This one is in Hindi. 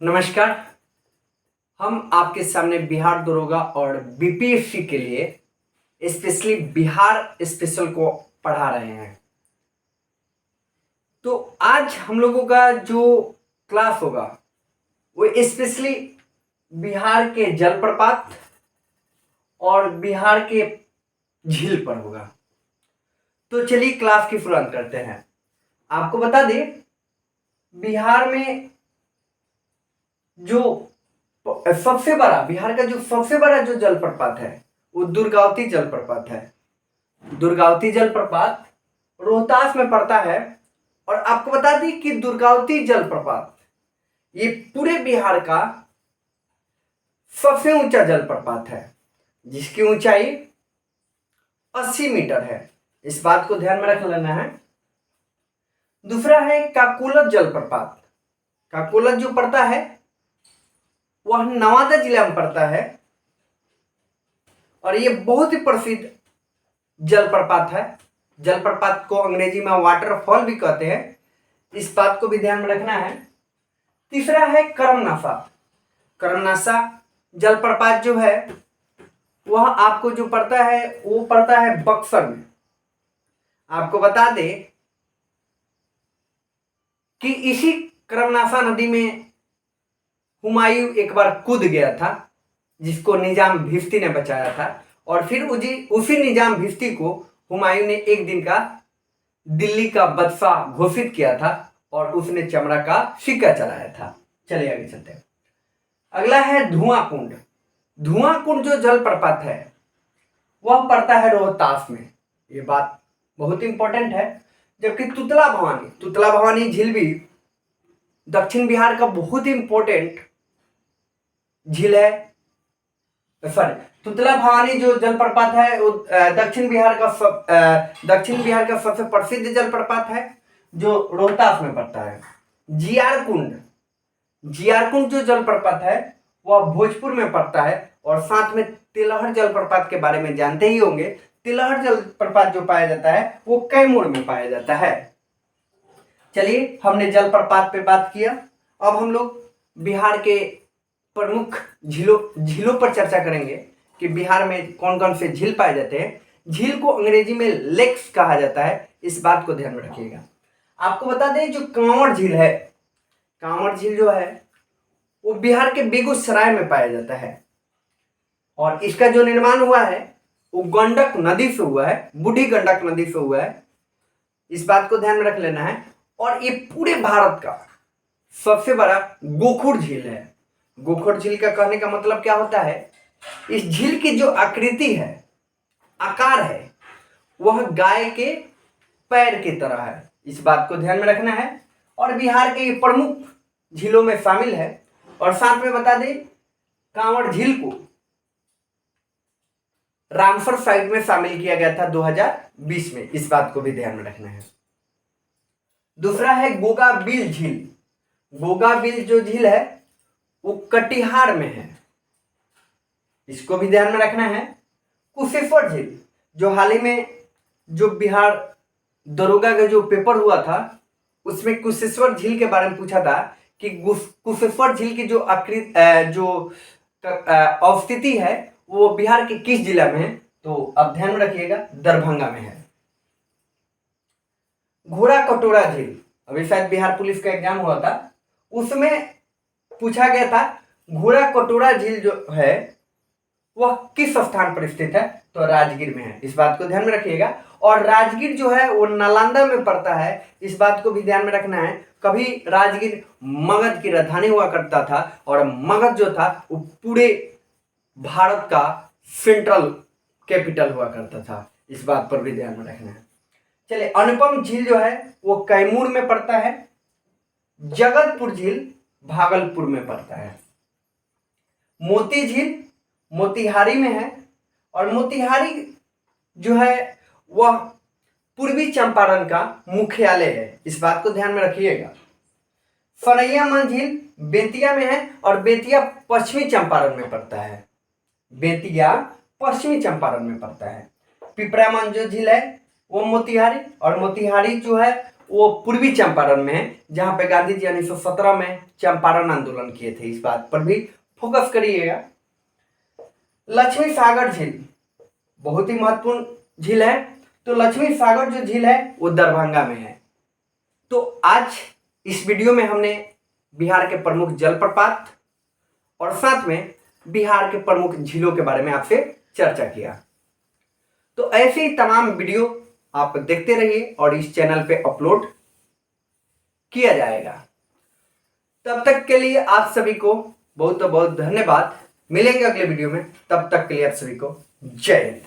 नमस्कार। हम आपके सामने बिहार दरोगा और बीपीएससी के लिए स्पेशली बिहार स्पेशल को पढ़ा रहे हैं। तो आज हम लोगों का जो क्लास होगा वो स्पेशली बिहार के जलप्रपात और बिहार के झील पर होगा। तो चलिए क्लास की शुरुआत करते हैं। आपको बता दें, बिहार में जो सबसे बड़ा बिहार का जो सबसे बड़ा जो जलप्रपात है वो दुर्गावती जलप्रपात है। दुर्गावती जलप्रपात रोहतास में पड़ता है। और आपको बता दें कि दुर्गावती जलप्रपात ये पूरे बिहार का सबसे ऊंचा जलप्रपात है, जिसकी ऊंचाई 80 मीटर है। इस बात को ध्यान में रख लेना है। दूसरा है काकोलत जलप्रपात। काकोलत जो पड़ता है वह नवादा जिला में पड़ता है और यह बहुत ही प्रसिद्ध जलप्रपात है। जलप्रपात को अंग्रेजी में वाटरफॉल भी कहते हैं। इस बात को भी ध्यान में रखना है। तीसरा है करमनासा। करमनासा जलप्रपात जो है वह आपको जो पड़ता है वो पड़ता है बक्सर में। आपको बता दें कि इसी करमनासा नदी में हुमायूं एक बार कूद गया था, जिसको निजाम भिफ्ती ने बचाया था। और फिर उसी निजाम भिफ्ती को हुमायूं ने एक दिन का दिल्ली का बादशाह घोषित किया था और उसने चमड़ा का सिक्का चलाया था। चलिए आगे चलते हैं। अगला है धुआं कुंड। धुआं कुंड जो जलप्रपात है वह पड़ता है रोहतास में। ये बात बहुत इंपॉर्टेंट है। जबकि तुतला भवानी झील भी दक्षिण बिहार का बहुत ही इंपॉर्टेंट झील है। सॉरी, तुतला भवानी जो जलप्रपात है वो दक्षिण बिहार का सबसे प्रसिद्ध जलप्रपात है जो रोहतास में पड़ता है। जियार कुंड जो जलप्रपात है वह भोजपुर में पड़ता है। और साथ में तिलहर जलप्रपात के बारे में जानते ही होंगे। तिलहर जलप्रपात जो पाया जाता है वो कैमूर में पाया जाता है। चलिए, हमने जलप्रपात पे बात किया। अब हम लोग बिहार के प्रमुख झीलों पर चर्चा करेंगे कि बिहार में कौन कौन से झील पाए जाते हैं। झील को अंग्रेजी में लेक्स कहा जाता है। इस बात को ध्यान में रखिएगा। आपको बता दें, जो कांवड़ झील है, कांवड़ झील जो है वो बिहार के बेगूसराय में पाया जाता है। और इसका जो निर्माण हुआ है वो गंडक नदी से हुआ है, बूढ़ी गंडक नदी से हुआ है। इस बात को ध्यान में रख लेना है। और ये पूरे भारत का सबसे बड़ा गोखुर झील है। गोखुर झील का कहने का मतलब क्या होता है, इस झील की जो आकृति है, आकार है, वह गाय के पैर की तरह है। इस बात को ध्यान में रखना है। और बिहार के ये प्रमुख झीलों में शामिल है। और साथ में बता दें, कांवड़ झील को रामसर साइट में शामिल किया गया था 2020 में। इस बात को भी ध्यान में रखना है। दूसरा है गोगाबिल झील। गोगाबिल जो झील है वो कटिहार में है। इसको भी ध्यान में रखना है। कुशेश्वर झील जो हाल ही में जो बिहार दरोगा का जो पेपर हुआ था उसमें कुशेश्वर झील के बारे में पूछा था कि कुशेश्वर झील की जो अवस्थिति है वो बिहार के किस जिला में है। तो अब ध्यान में रखिएगा, दरभंगा में है। घोड़ा कटोरा झील, अभी शायद बिहार पुलिस का एग्जाम हुआ था, उसमें पूछा गया था घोड़ा कटोरा झील जो है वह किस स्थान पर स्थित है। तो राजगीर में है। इस बात को ध्यान में रखिएगा। और राजगीर जो है वो नालंदा में पड़ता है। इस बात को भी ध्यान में रखना है। कभी राजगीर मगध की राजधानी हुआ करता था और मगध जो था वो पूरे भारत का सेंट्रल कैपिटल हुआ करता था। इस बात पर भी ध्यान में रखना है। चलिए, अनुपम झील जो है वो कैमूर में पड़ता है। जगतपुर झील भागलपुर में पड़ता है। मोती झील मोतिहारी में है। और मोतिहारी जो है वह पूर्वी चंपारण का मुख्यालय है। इस बात को ध्यान में रखिएगा। सनैयामन झील बेतिया में है और बेतिया पश्चिमी चंपारण में पड़ता है। बेतिया पश्चिमी चंपारण में पड़ता है। पिपरामन जो झील है वो मोतिहारी, और मोतिहारी जो है वो पूर्वी चंपारण में है, जहां पे गांधी जी 1917 में चंपारण आंदोलन किए थे। इस बात पर भी फोकस करिएगा। लक्ष्मी सागर झील बहुत ही महत्वपूर्ण झील है। तो लक्ष्मी सागर जो झील है वो दरभंगा में है। तो आज इस वीडियो में हमने बिहार के प्रमुख जलप्रपात और साथ में बिहार के प्रमुख झीलों के बारे में आपसे चर्चा किया। तो ऐसे ही तमाम वीडियो आप देखते रहिए और इस चैनल पे अपलोड किया जाएगा। तब तक के लिए आप सभी को बहुत बहुत धन्यवाद। मिलेंगे अगले वीडियो में, तब तक के लिए आप सभी को जय हिंद।